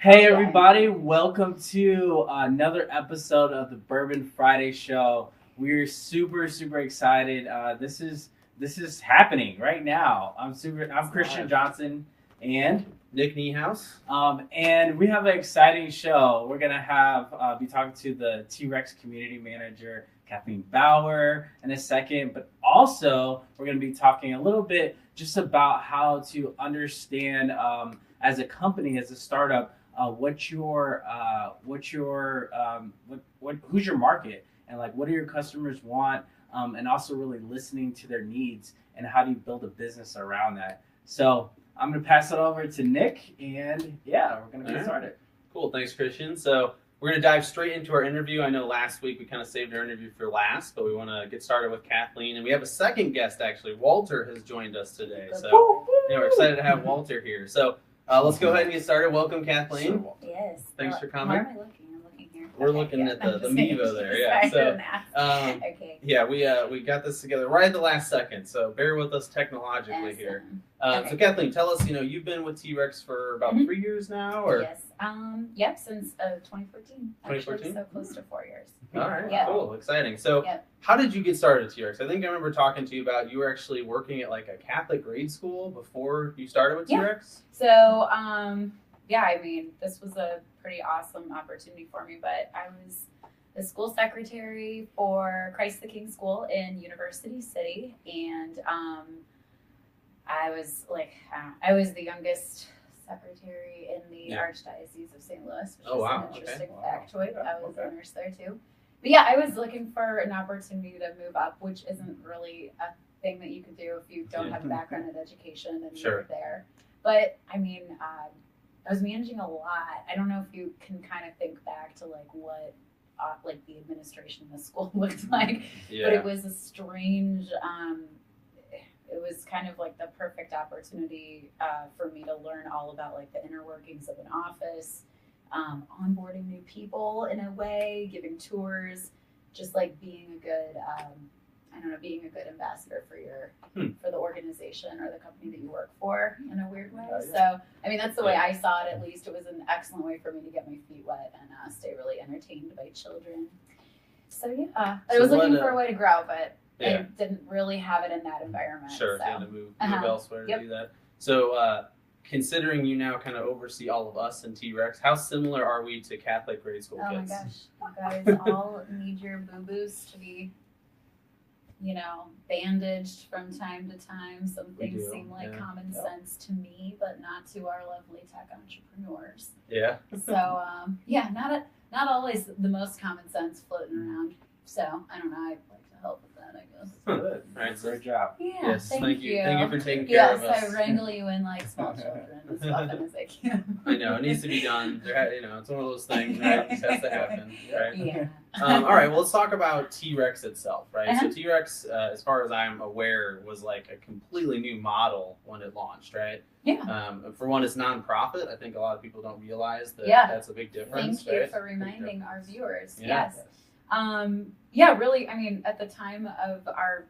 Hey everybody, welcome to another episode of the Bourbon Friday Show. We're super excited. This is happening right now. I'm Christian Johnson and Nick Niehaus. and we have an exciting show. We're gonna be talking to the TREX community manager Kathleen Bauer in a second, but also we're gonna be talking a little bit just about how to understand as a company, as a startup. Who's your market, and like what do your customers want, and also really listening to their needs, and how do you build a business around that. So I'm gonna pass it over to Nick, and yeah, we're gonna get started. Cool, thanks Christian. So we're gonna dive straight into our interview. I know last week we kind of saved our interview for last, but we want to get started with Kathleen, and we have a second guest actually. Walter has joined us today, so we're excited to have Walter here. So let's go ahead and get started. Welcome, Kathleen. Yes. Thanks for coming. Where am I looking? I'm looking here. We're looking at the Mevo there. Yeah. So okay. yeah, we got this together right at the last second. So bear with us technologically here. So Kathleen, tell us. You've been with TREX for about 3 years now, or yes. Yep. Since 2014. 2014. So close to 4 years. All right. Yep. Cool. Exciting. So Yep. how did you get started at TREX? I think I remember talking to you about you were actually working at like a Catholic grade school before you started with Yeah. TREX. So yeah, I mean, this was a pretty awesome opportunity for me, but I was the school secretary for Christ the King School in University City, and I was the youngest secretary in the Archdiocese of St. Louis, which is an interesting factoid. I was a nurse there too. But yeah, I was looking for an opportunity to move up, which isn't really a thing that you can do if you don't have a background in education and you're there. But I mean, I was managing a lot. I don't know if you can kind of think back to like what like the administration in the school looked like, but it was a strange. It was kind of like the perfect opportunity for me to learn all about like the inner workings of an office, onboarding new people in a way, giving tours, just like being a good, being a good ambassador for for the organization or the company that you work for in a weird way. So, I mean, that's the way I saw it. At least it was an excellent way for me to get my feet wet and stay really entertained by children. So yeah, I was looking for a way to grow, but I didn't really have it in that environment. Sure, so. you had to move elsewhere to do that. So, considering you now kind of oversee all of us in TREX, how similar are we to Catholic grade school kids? Oh my gosh, you guys all need your boo-boos to be, bandaged from time to time. Some things seem like common sense to me, but not to our lovely tech entrepreneurs. Yeah. So, not always the most common sense floating around. So, I don't know. I'd like to help with that, I guess. Good. All right, Great job. Yeah. Yes, thank you. Thank you for taking care of us. Yes, I wrangle you in like small children as often as I can. I know, it needs to be done. It's one of those things, right? It just has to happen, right? Yeah. All right, well, let's talk about TREX itself, right? So TREX, as far as I'm aware, was like a completely new model when it launched, right? Yeah. For one, it's nonprofit. I think a lot of people don't realize that that's a big difference. Thank you for reminding our viewers. Yeah. Yes. Really, I mean, at the time of our,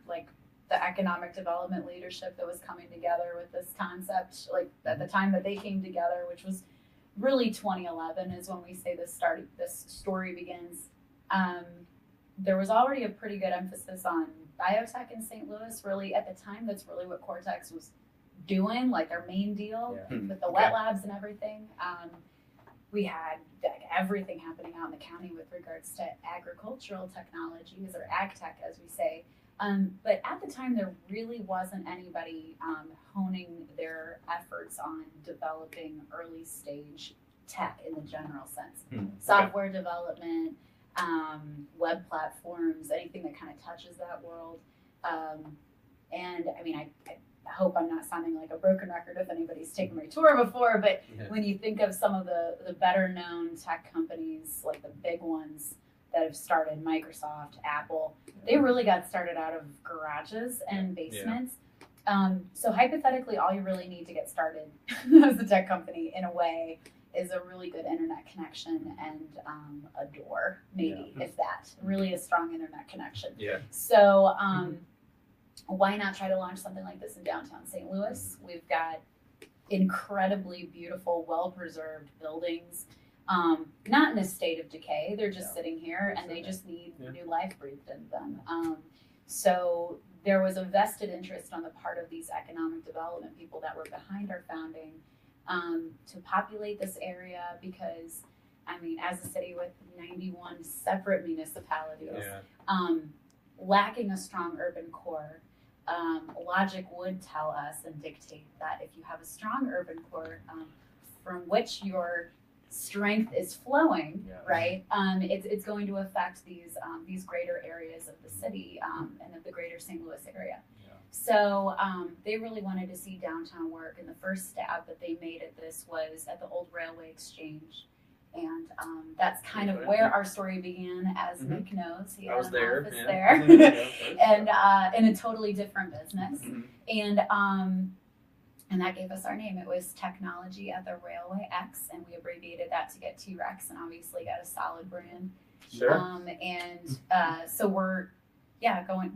the economic development leadership that was coming together with this concept, like at the time that they came together, which was really 2011 is when we say this story begins. There was already a pretty good emphasis on biotech in St. Louis. Really, at the time, that's really what Cortex was doing, like their main deal with the wet labs and everything. We had everything happening out in the county with regards to agricultural technologies, or ag tech, as we say. But at the time, there really wasn't anybody honing their efforts on developing early stage tech in the general sense. Software development, web platforms, anything that kind of touches that world. And I mean, I hope I'm not sounding like a broken record if anybody's taken my tour before, but when you think of some of the better known tech companies, like the big ones that have started, Microsoft, Apple, they really got started out of garages and basements. So hypothetically, all you really need to get started as a tech company in a way is a really good internet connection and a door, maybe, if that. Really a strong internet connection. So why not try to launch something like this in downtown St. Louis? We've got incredibly beautiful, well-preserved buildings, not in a state of decay. They're just sitting here and they just need new life breathed into them. So there was a vested interest on the part of these economic development people that were behind our founding to populate this area because, I mean, as a city with 91 separate municipalities, lacking a strong urban core, logic would tell us and dictate that if you have a strong urban core from which your strength is flowing, right? It's going to affect these greater areas of the city and of the greater St. Louis area. So they really wanted to see downtown work, and the first stab that they made at this was at the old railway exchange. And that's kind of where our story began, as Nick knows. He had an office there, and in a totally different business. And that gave us our name. It was Technology at the Railway X, and we abbreviated that to get TREX, and obviously got a solid brand. So we're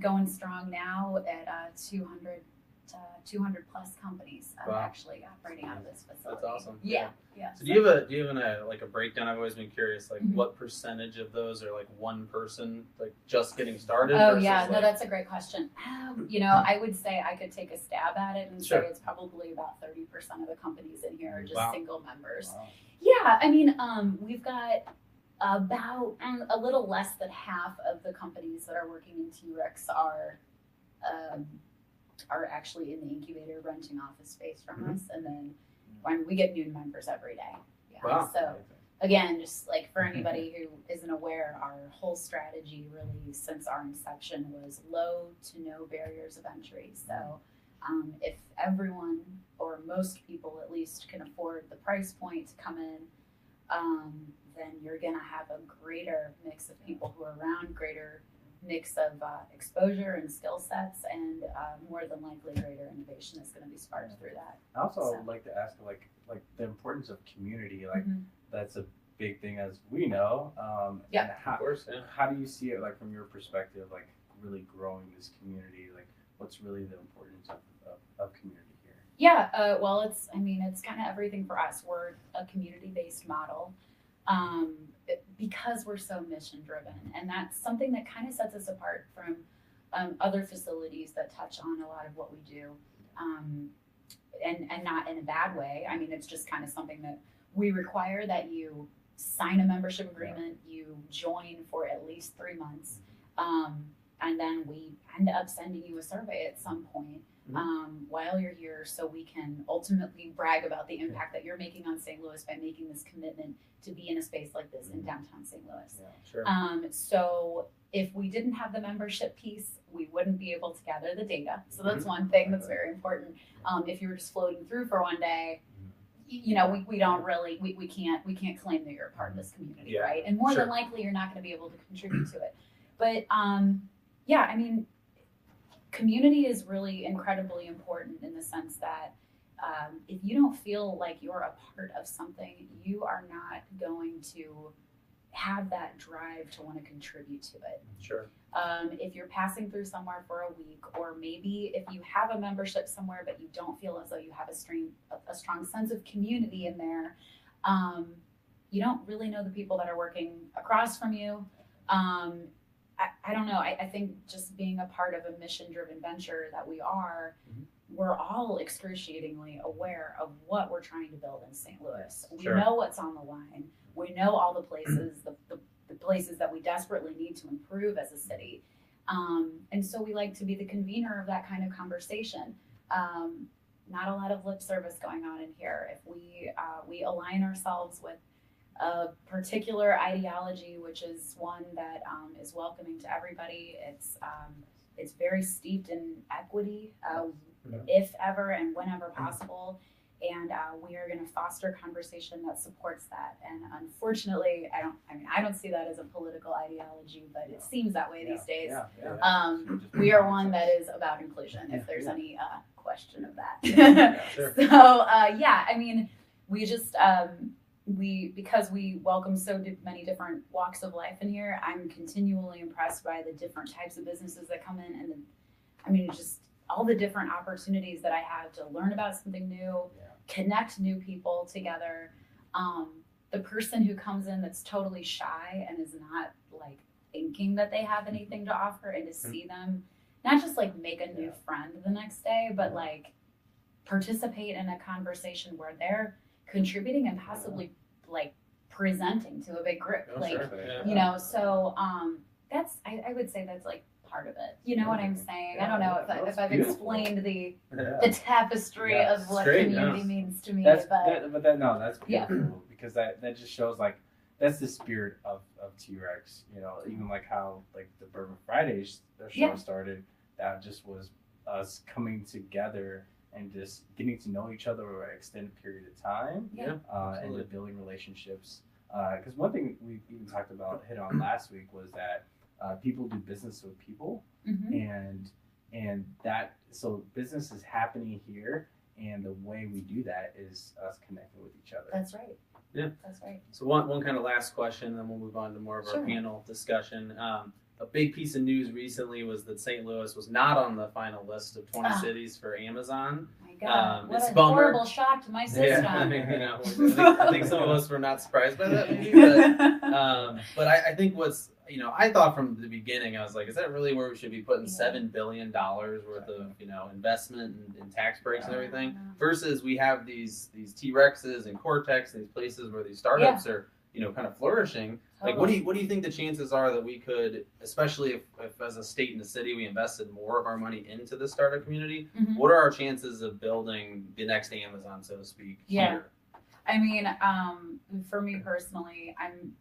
going strong now at 200 plus companies actually operating out of this facility. That's awesome. Yeah. So do you have a breakdown? I've always been curious, like what percentage of those are like one person, like just getting started? Oh yeah, no, that's a great question. I would say I could take a stab at it and say it's probably about 30% of the companies in here are just single members. Wow. Yeah, I mean, we've got about a little less than half of the companies that are working in TREX are actually in the incubator renting office space from us, and then we get new members every day. So again, just like for anybody who isn't aware, our whole strategy really since our inception was low to no barriers of entry. So if everyone or most people at least can afford the price point to come in, then you're gonna have a greater mix of people who are around, greater mix of exposure and skill sets, and more than likely greater innovation is going to be sparked through that. I also would like to ask like the importance of community, like that's a big thing, as we know. And how do you see it, like from your perspective, like really growing this community? Like what's really the importance of community here? Yeah, well, it's kind of everything for us. We're a community-based model. Because we're so mission driven, and that's something that kind of sets us apart from other facilities that touch on a lot of what we do, and not in a bad way. I mean, it's just kind of something that we require that you sign a membership agreement, you join for at least 3 months, and then we end up sending you a survey at some point while you're here, so we can ultimately brag about the impact that you're making on St. Louis by making this commitment to be in a space like this in downtown St. Louis. So if we didn't have the membership piece, we wouldn't be able to gather the data. So that's one thing that's very important. If you were just floating through for one day, we don't really, we can't claim that you're a part of this community, right? And more than likely, you're not going to be able to contribute to it. But I mean, community is really incredibly important in the sense that if you don't feel like you're a part of something, you are not going to have that drive to want to contribute to it. If you're passing through somewhere for a week, or maybe if you have a membership somewhere but you don't feel as though you have a strong sense of community in there, you don't really know the people that are working across from you. I don't know. I think just being a part of a mission-driven venture that we are, we're all excruciatingly aware of what we're trying to build in St. Louis. We know what's on the line. We know all the places, the places that we desperately need to improve as a city. And so we like to be the convener of that kind of conversation. Not a lot of lip service going on in here. If we align ourselves with a particular ideology, which is one that is welcoming to everybody. It's very steeped in equity, if ever and whenever possible, and we are going to foster conversation that supports that. And unfortunately, I don't see that as a political ideology, but it seems that way these days. We are one that is about inclusion, if there's any question of that. So I mean, we just because we welcome so many different walks of life in here, I'm continually impressed by the different types of businesses that come in, and just all the different opportunities that I have to learn about something new, connect new people together. The person who comes in that's totally shy and is not like thinking that they have anything to offer, and to see them not just like make a new friend the next day, but like participate in a conversation where they're contributing and possibly like presenting to a big group. You know, so that's, I would say that's like part of it. You know what I'm saying? I don't know if I've explained the tapestry of what community means to me. That's beautiful because that just shows like that's the spirit of TREX. You know, even like how like the Bourbon Friday show started. That just was us coming together and just getting to know each other over an extended period of time. And building relationships. Because one thing we even talked about, hit on last week, was that people do business with people, and that, so business is happening here, and the way we do that is us connecting with each other. That's right. Yeah, that's right. So one kind of last question, and then we'll move on to more of our panel discussion. A big piece of news recently was that St. Louis was not on the final list of 20 cities for Amazon. My God, what it's a bummer. horrible shock to my system. Yeah, I mean, you know, I think some of us were not surprised by that, maybe. But I think what's, you know, I thought from the beginning, I was like, is that really where we should be putting $7 billion worth of, you know, investment and tax breaks and everything? Versus we have these T-Rexes and Cortex and these places where these startups are, you know, kind of flourishing. Like, what do you think the chances are that we could, especially if as a state and a city we invested more of our money into the startup community, what are our chances of building the next Amazon, so to speak, here? I mean, for me personally, I'm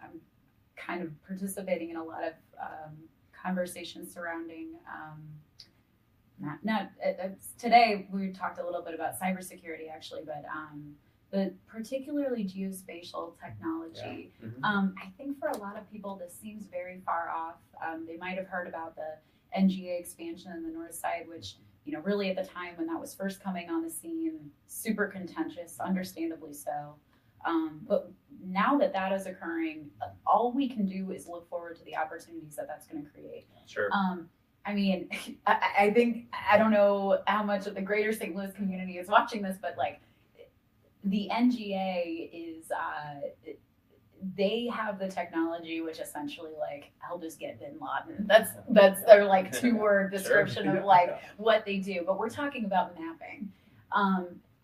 kind of participating in a lot of conversations surrounding today we talked a little bit about cybersecurity actually, but particularly geospatial technology. I think for a lot of people this seems very far off. They might have heard about the NGA expansion in the north side, which, you know, really at the time when that was first coming on the scene, super contentious, understandably so. But now that that is occurring, all we can do is look forward to the opportunities that that's going to create. I mean, I think, I don't know how much of the greater St. Louis community is watching this, but like the NGA is, they have the technology which essentially like help us get Bin Laden. That's their like 2-word description of like what they do. But we're talking about mapping.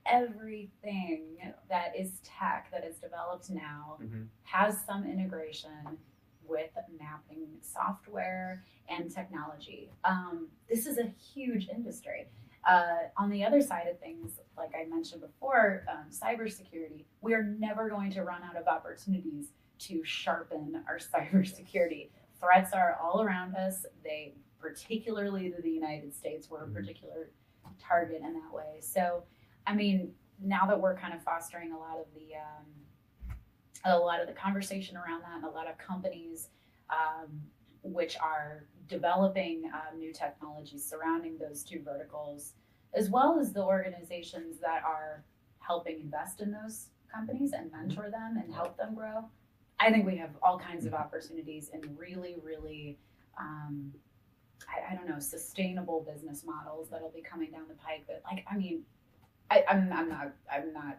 Everything that is tech that is developed now has some integration with mapping software and technology. This is a huge industry. On the other side of things, like I mentioned before, cybersecurity, we are never going to run out of opportunities to sharpen our cybersecurity. Threats are all around us. They, particularly to the United States, were a particular target in that way. So, I mean, now that we're kind of fostering a lot of the conversation around that, and a lot of companies which are developing new technologies surrounding those two verticals, as well as the organizations that are helping invest in those companies and mentor them and help them grow. I think we have all kinds of opportunities and really, really, I don't know, sustainable business models that'll be coming down the pike. But like, I mean, I'm not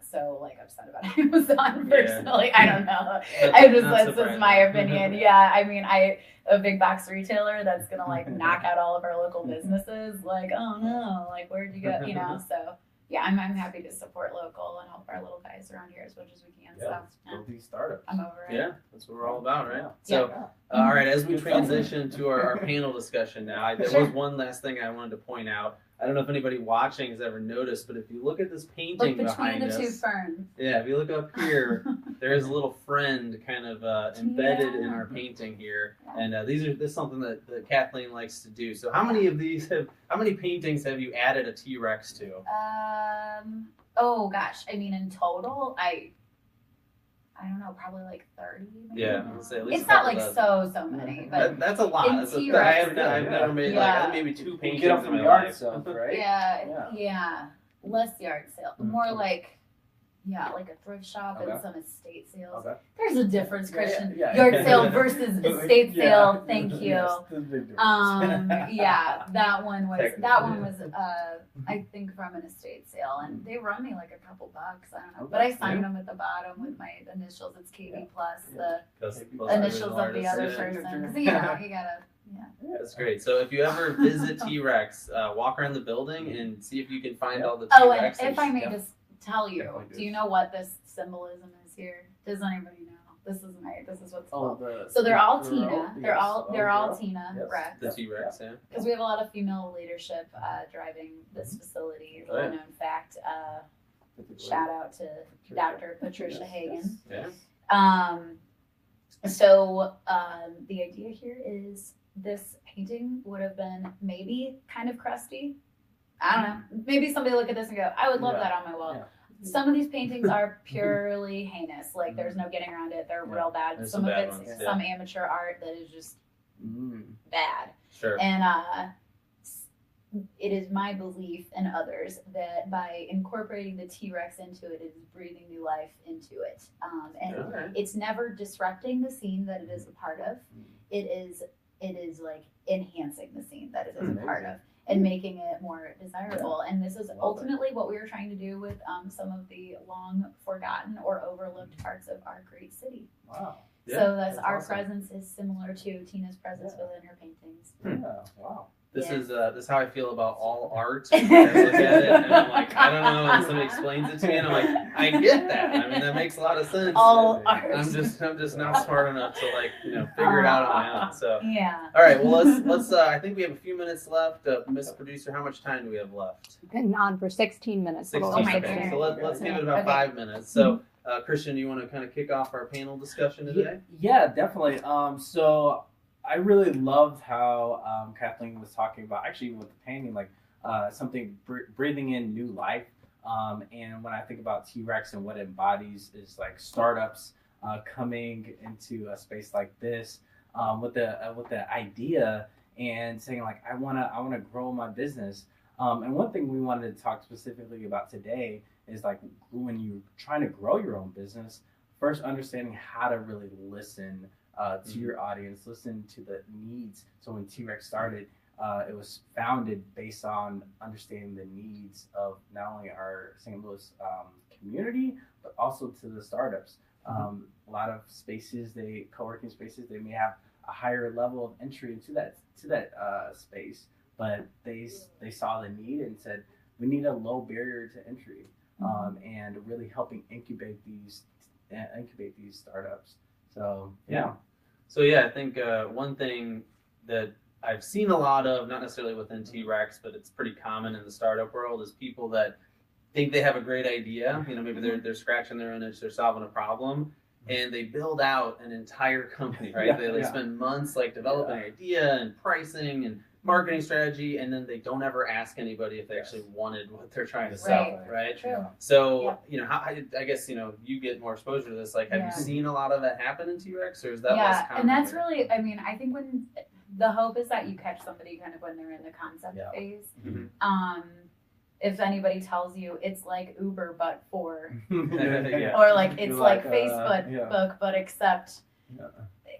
so like upset about Amazon personally. I don't know. That's just my opinion. Yeah, I mean, a big box retailer that's gonna like knock out all of our local businesses. Like, oh no, like where'd you go? You know, so yeah, I'm happy to support local and help our little guys around here as much as we can. Build these startups. I'm over it. Yeah, that's what we're all about, right? So, all right, as we transition to our panel discussion now, there was one last thing I wanted to point out. I don't know if anybody watching has ever noticed, but if you look at this painting behind us, two ferns. Yeah, if you look up here, there is a little friend kind of embedded in our painting here, and this is something that Kathleen likes to do. So, how many paintings have you added a T-Rex to? Oh gosh, I mean in total, I don't know, probably like 30. Maybe. Yeah, say at least it's not like so many, but that's a lot. I've never made like maybe 2 paintings in my life. Right? Yeah, less yard sale, more like like a thrift shop and some estate sales. Okay. There's a difference, Christian. Yeah. Yard sale versus estate sale. Thank you. Yes, there's a big difference. Yeah, that one was I think from an estate sale, and they run me like a couple bucks. I don't know, but I signed them at the bottom with my initials. It's KB plus the initials of the other person. 'Cause, you gotta. Yeah. That's great. So if you ever visit T-Rex, walk around the building and see if you can find all the Oh, and T-Rexes. if I may just tell you, Definitely do you know what this symbolism is here? Does anybody know? This is what's called. Oh, So they're all the Tina. girl, They're all yes. Tina Yes. Rex. The T-Rex, yeah. Because we have a lot of female leadership driving this facility. Oh, yeah. Little known fact. Shout out to Dr. Patricia Hagen. Yeah. So the idea here is this painting would have been maybe kind of crusty. I don't know. Maybe somebody look at this and go, I would love that on my wall. Yeah. Some of these paintings are purely heinous. Like there's no getting around it. They're real bad. There's Some some of bad it's ones, some amateur art that is just bad. Sure. And it is my belief and others that by incorporating the T-Rex into it, it is breathing new life into it. And Okay. it's never disrupting the scene that it is a part of. It is like enhancing the scene that it is a part of and making it more desirable. And this is ultimately what we were trying to do with some of the long forgotten or overlooked parts of our great city. Wow. So that's our awesome. presence is similar to Tina's presence within her paintings. Yeah. Wow. This Yeah. is this is how I feel about all art. I look at it and I'm like, I don't know. And somebody explains it to me, and I'm like, I get that. I mean, that makes a lot of sense. All art. I'm just not smart enough to figure it out on my own. So Yeah. all right, well let's I think we have a few minutes left. Miss Producer, how much time do we have left? Been on for 16 minutes. 16. Oh my Okay, goodness. so let's give it about Okay. 5 minutes. So Christian, you want to kind of kick off our panel discussion today? Yeah, definitely. So I really loved how Kathleen was talking about, actually with the painting, like something breathing in new life. And when I think about T-Rex and what it embodies is like startups coming into a space like this with the idea and saying like, I wanna grow my business. And one thing we wanted to talk specifically about today is like when you're trying to grow your own business, first understanding how to really listen to your audience, listen to the needs. So when T-Rex started, it was founded based on understanding the needs of not only our St. Louis community, but also to the startups. A lot of spaces, co-working spaces, they may have a higher level of entry into that space, but they saw the need and said, we need a low barrier to entry, and really helping incubate these startups. So yeah. So yeah, I think one thing that I've seen a lot of, not necessarily within T-Rex, but it's pretty common in the startup world, is people that think they have a great idea. Maybe they're scratching their own itch, they're solving a problem, and they build out an entire company, right? They spend months developing an idea and pricing and marketing strategy, and then they don't ever ask anybody if they actually wanted what they're trying to sell, right? True. So, how, I guess, you get more exposure to this. Like, have you seen a lot of that happen in T-Rex, or is that less common? And that's here? really, I think when the hope is that you catch somebody kind of when they're in the concept phase. If anybody tells you it's like Uber but for, or like it's like Facebook, but except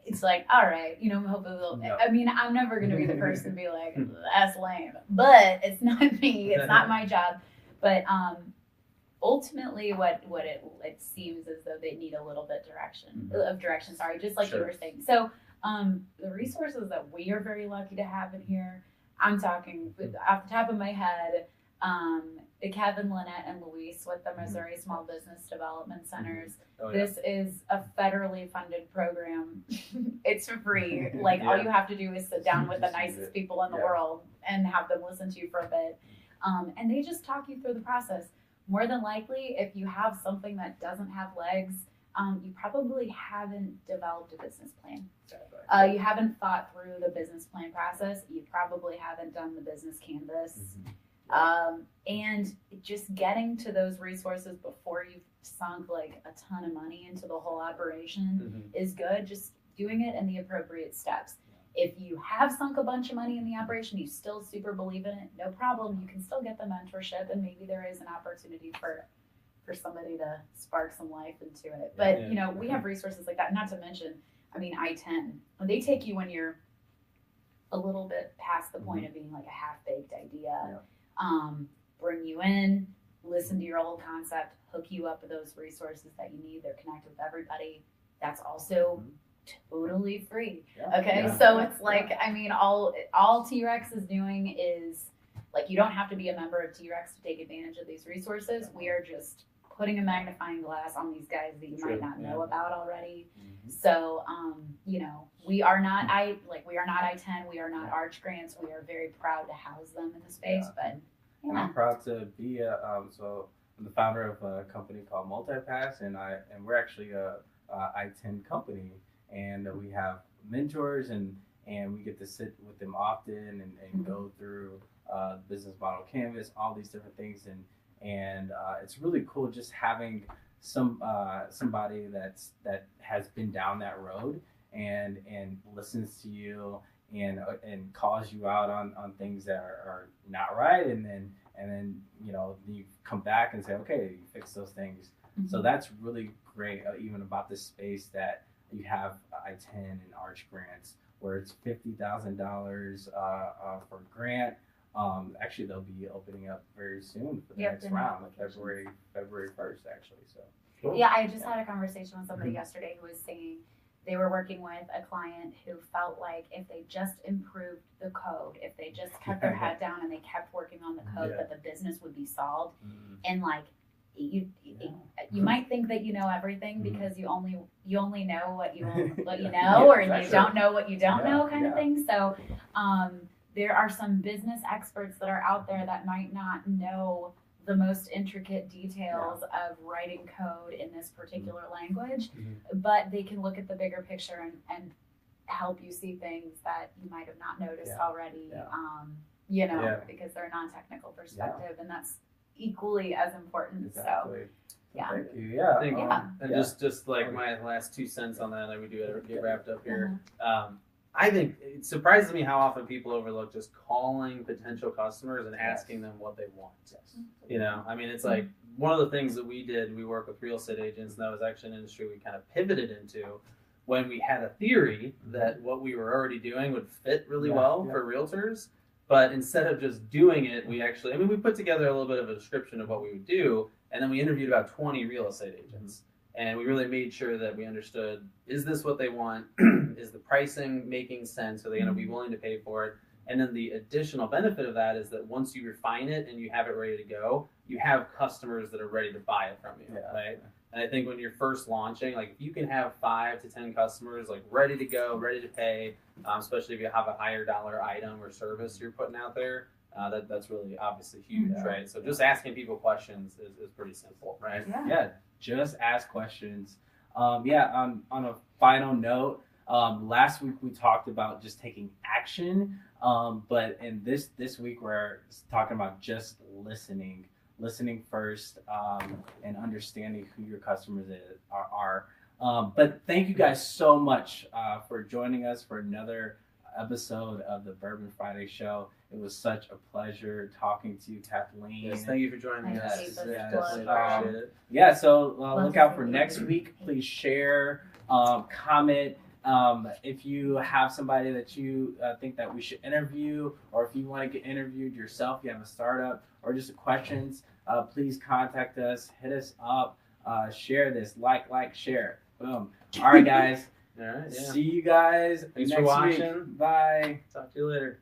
it's like, all right, hopefully they'll, I'm never going to be the person to be like, that's lame, but it's not me, it's not my job. But ultimately what it seems as though they need a little bit of direction, just like you were saying. So the resources that we are very lucky to have in here, I'm talking off the top of my head, Kevin, Lynette, and Luis with the Missouri Small Business Development Centers. This is a federally funded program. It's free. All you have to do is sit down with the nicest people in the world and have them listen to you for a bit. And they just talk you through the process. More than likely, if you have something that doesn't have legs, you probably haven't developed a business plan. You haven't thought through the business plan process. You probably haven't done the business canvas. And just getting to those resources before you've sunk a ton of money into the whole operation is good. Just doing it in the appropriate steps. If you have sunk a bunch of money in the operation, you still super believe in it, no problem. You can still get the mentorship, and maybe there is an opportunity for for somebody to spark some life into it. But, you know, we have resources like that. Not to mention, I mean, I-10, when they take you when you're a little bit past the point of being like a half-baked idea, bring you in, listen to your whole concept, hook you up with those resources that you need. They're connected with everybody. That's also totally free. Okay. So it's like, I mean, all TREX is doing is like, you don't have to be a member of TREX to take advantage of these resources. We are just putting a magnifying glass on these guys that you might not know about already. So, you know, we are not I-10, we are not Arch Grants. We are very proud to house them in the space, but and I'm proud to be so I'm the founder of a company called Multipass, and we're actually a I-10 company, and we have mentors, and we get to sit with them often and go through business model canvas, all these different things, and it's really cool just having somebody that has been down that road and listens to you and calls you out on things that are not right, and then you know, you come back and say, okay, you fix those things. So that's really great, even about this space that you have I-10 and Arch Grants, where it's $50,000 for grant. Actually, they'll be opening up very soon for the next round, February 1st, actually. So cool. Yeah, I just had a conversation with somebody yesterday who was saying they were working with a client who felt like if they just improved the code, if they just kept their head down and they kept working on the code, that the business would be solved. And like, you might think that you know everything because you only know what you know, or you don't know what you don't know, kind of thing. So there are some business experts that are out there that might not know the most intricate details of writing code in this particular language, but they can look at the bigger picture and help you see things that you might have not noticed already, you know, because they're a non-technical perspective, and that's equally as important. Exactly. So thank you. And just like my last 2 cents on that, like we do get wrapped up here. I think it surprises me how often people overlook just calling potential customers and asking them what they want. You know, I mean, it's like one of the things that we did, we work with real estate agents, and that was actually an industry we kind of pivoted into when we had a theory that what we were already doing would fit really well for realtors. But instead of just doing it, we actually, I mean, we put together a little bit of a description of what we would do, and then we interviewed about 20 real estate agents. And we really made sure that we understood, is this what they want? Is the pricing making sense? Are they going to be willing to pay for it? And then the additional benefit of that is that once you refine it and you have it ready to go, you have customers that are ready to buy it from you, right? And I think when you're first launching, like if you can have 5 to 10 customers like ready to go, ready to pay, especially if you have a higher dollar item or service you're putting out there, that's really obviously huge, right? So just asking people questions is pretty simple, right? Just ask questions. On a final note, last week we talked about just taking action, but in this week we're talking about just listening first, and understanding who your customers are. But thank you guys so much for joining us for another episode of the Bourbon Friday Show. It was such a pleasure talking to you, Kathleen. Yes, thank you for joining us. Definitely appreciate it. So look out for next week. Please share, comment. If you have somebody that you think that we should interview, or if you want to get interviewed yourself, you have a startup or just questions, please contact us, hit us up, share this, like, share. Boom. All right, guys. All right. See you guys Thanks next for watching. week. Bye. Talk to you later.